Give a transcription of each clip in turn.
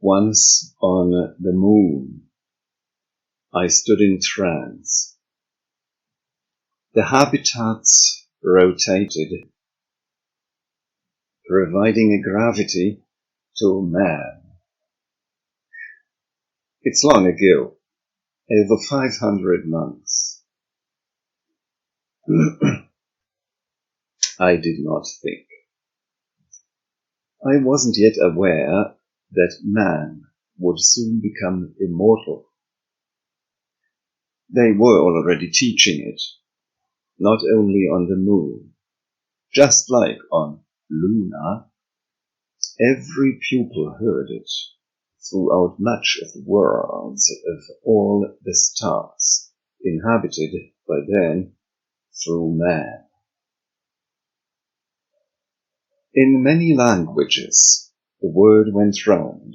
Once on the moon, I stood in trance. The habitats rotated, providing a gravity to man. It's long ago, over 500 months. I did not think. I wasn't yet aware that man would soon become immortal. They were already teaching it, not only on the moon. Just like on Luna, every pupil heard it throughout much of the worlds of all the stars, inhabited by then through man. In many languages, the word went round,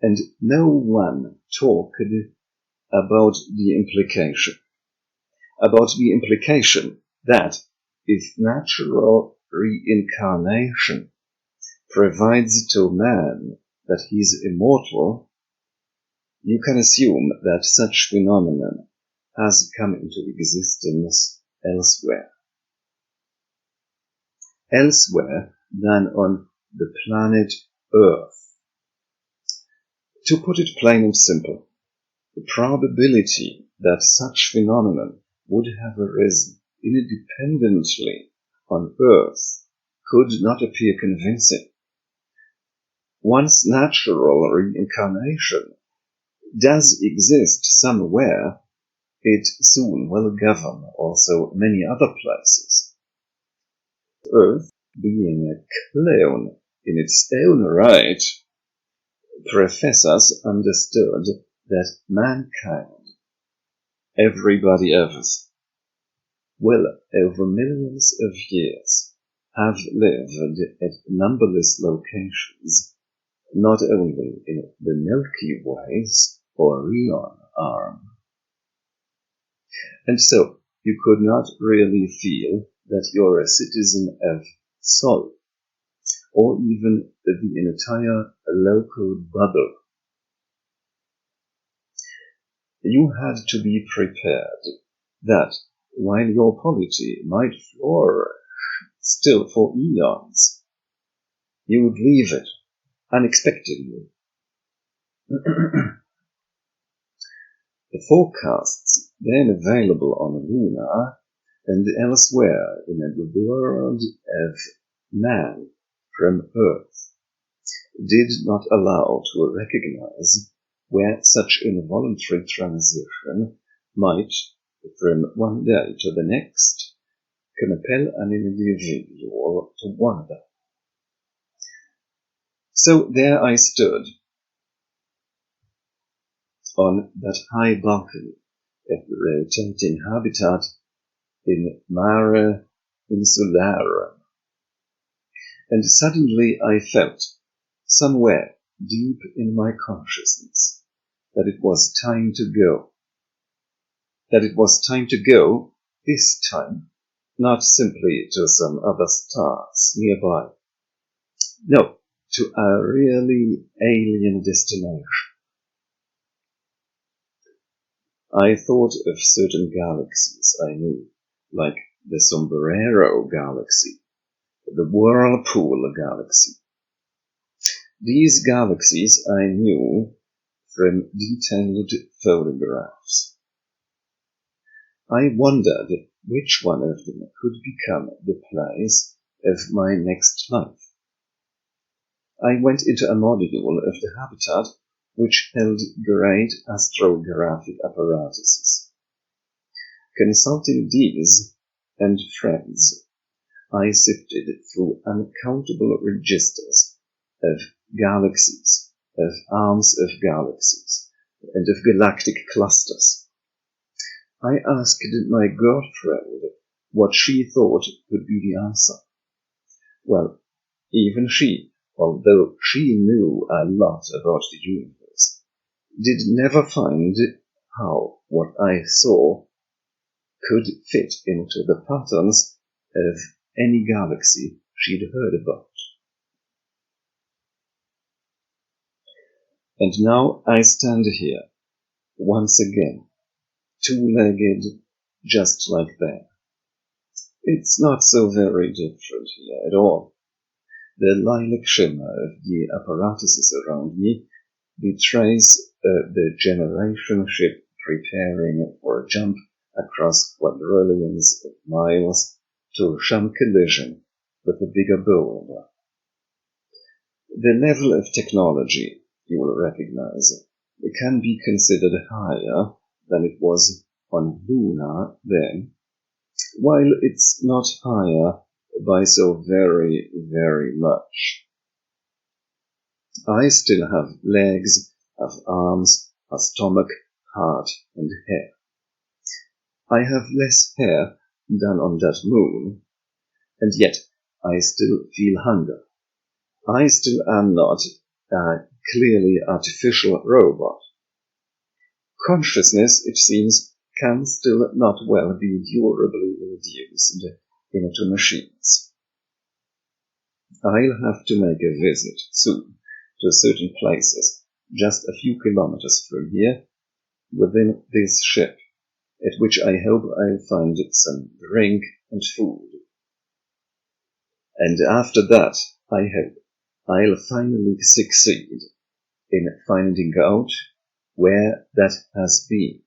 and no one talked about the implication that if natural reincarnation provides to man that he's immortal, you can assume that such phenomenon has come into existence elsewhere than on the planet Earth. To put it plain and simple, the probability that such phenomenon would have arisen independently on Earth could not appear convincing. Once natural reincarnation does exist somewhere, it soon will govern also many other places. Earth, being a clone in its own right, professors understood that mankind, everybody else, will over millions of years have lived at numberless locations, not only in the Milky Ways or Orion arm. And so you could not really feel that you're a citizen of Sol, or even the entire local bubble. You had to be prepared that while your polity might flourish still for eons, you would leave it unexpectedly. The forecasts then available on Luna and elsewhere in the world of man from Earth did not allow to recognize where such involuntary transition might, from one day to the next, compel an individual to wander. So there I stood, on that high balcony of the rotating habitat in Mare Insularum, and suddenly I felt, somewhere deep in my consciousness, that it was time to go. That it was time to go, this time, not simply to some other stars nearby. No, to a really alien destination. I thought of certain galaxies I knew, like the Sombrero Galaxy, the Whirlpool Galaxy. These galaxies I knew from detailed photographs. I wondered which one of them could become the place of my next life. I went into a module of the habitat which held great astrographic apparatuses. Consulting these and friends, I sifted through uncountable registers of galaxies, of arms of galaxies, and of galactic clusters. I asked my girlfriend what she thought would be the answer. Well, even she, although she knew a lot about the universe, did never find how what I saw could fit into the patterns of any galaxy she'd heard about. And now I stand here, once again, two-legged, just like that. It's not so very different here at all. The lilac shimmer of the apparatuses around me betrays the generation ship preparing for a jump across quadrillions of miles to some collision with a bigger boulder. The level of technology, you will recognize, can be considered higher than it was on Luna then, while it's not higher by so very, very much. I still have legs, have arms, a stomach, heart, and hair. I have less hair than on that moon, and yet I still feel hunger. I still am not a clearly artificial robot. Consciousness, it seems, can still not well be durably induced into machines. I'll have to make a visit soon to certain places just a few kilometers from here within this ship, at which I hope I'll find some drink and food. And after that, I hope I'll finally succeed in finding out where that has been,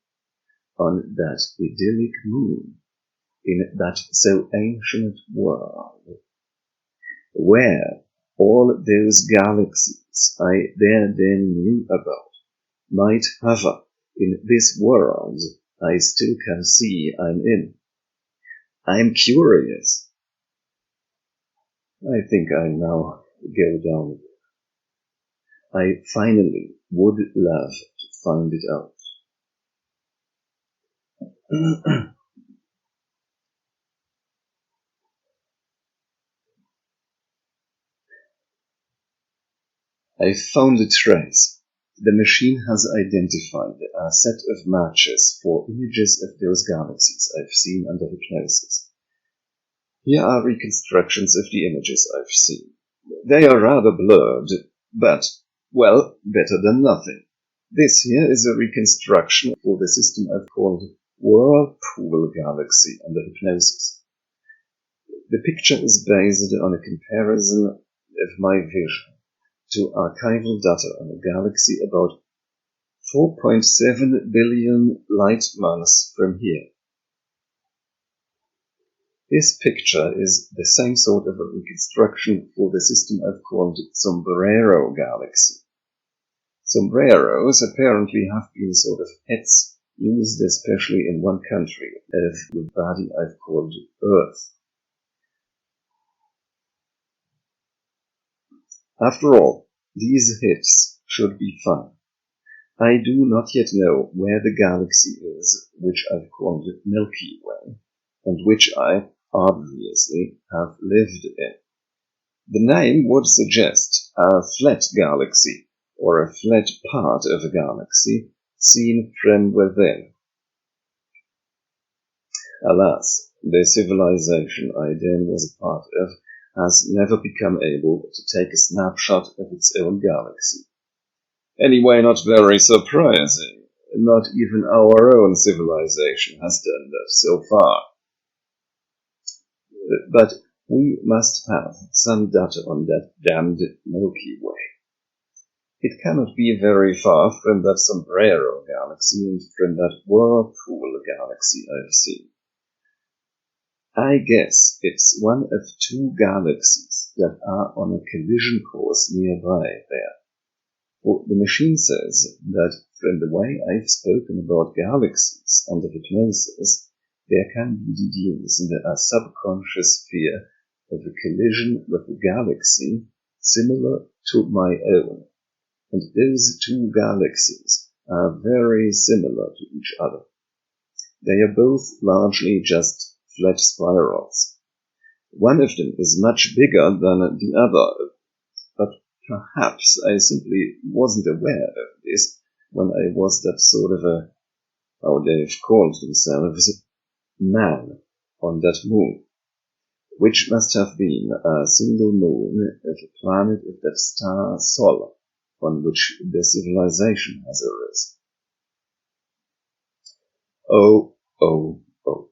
on that idyllic moon, in that so ancient world, where all those galaxies I then knew about might hover in this world I still can see I'm in. I'm curious. I think I now go down. I finally would love to find it out. I found a trace. The machine has identified a set of matches for images of those galaxies I've seen under hypnosis. Here are reconstructions of the images I've seen. They are rather blurred, but, well, better than nothing. This here is a reconstruction for the system I've called Whirlpool Galaxy under hypnosis. The picture is based on a comparison of my vision to archival data on a galaxy about 4.7 billion light-months from here. This picture is the same sort of a reconstruction for the system I've called Sombrero Galaxy. Sombreros apparently have been sort of hats used especially in one country of the body I've called Earth. After all, these hits should be fun. I do not yet know where the galaxy is which I've called Milky Way, and which I obviously have lived in. The name would suggest a flat galaxy, or a flat part of a galaxy, seen from within. Alas, the civilization I then was a part of has never become able to take a snapshot of its own galaxy. Anyway, not very surprising. Not even our own civilization has done that so far. But we must have some data on that damned Milky Way. It cannot be very far from that Sombrero Galaxy and from that Whirlpool Galaxy I've seen. I guess it's one of two galaxies that are on a collision course nearby there. For the machine says that from the way I've spoken about galaxies under hypnosis, there can be deduced a subconscious fear of a collision with a galaxy similar to my own. And those two galaxies are very similar to each other. They are both largely just flat spirals. One of them is much bigger than the other, but perhaps I simply wasn't aware of this when I was that sort of a, how they've called themselves, man on that moon, which must have been a single moon of a planet of that star Sol, on which their civilization has arisen. Oh, oh, oh.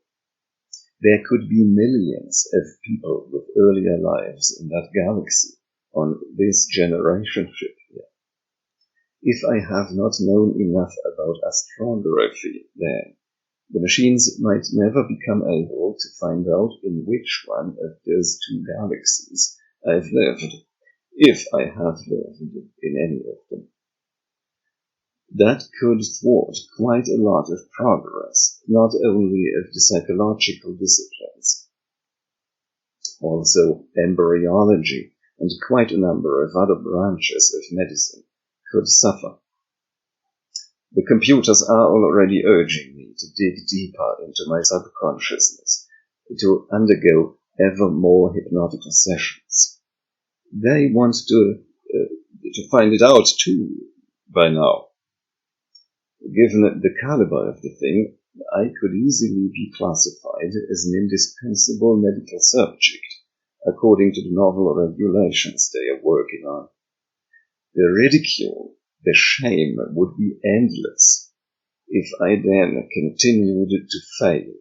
There could be millions of people with earlier lives in that galaxy on this generation ship here. If I have not known enough about astrography then, the machines might never become able to find out in which one of those two galaxies I've lived, if I have lived in any of them. That could thwart quite a lot of progress, not only of the psychological disciplines, also embryology and quite a number of other branches of medicine could suffer. The computers are already urging me to dig deeper into my subconsciousness, to undergo ever more hypnotical sessions. They want to find it out too by now. Given the caliber of the thing, I could easily be classified as an indispensable medical subject, according to the novel regulations they are working on. The ridicule, the shame would be endless if I then continued to fail.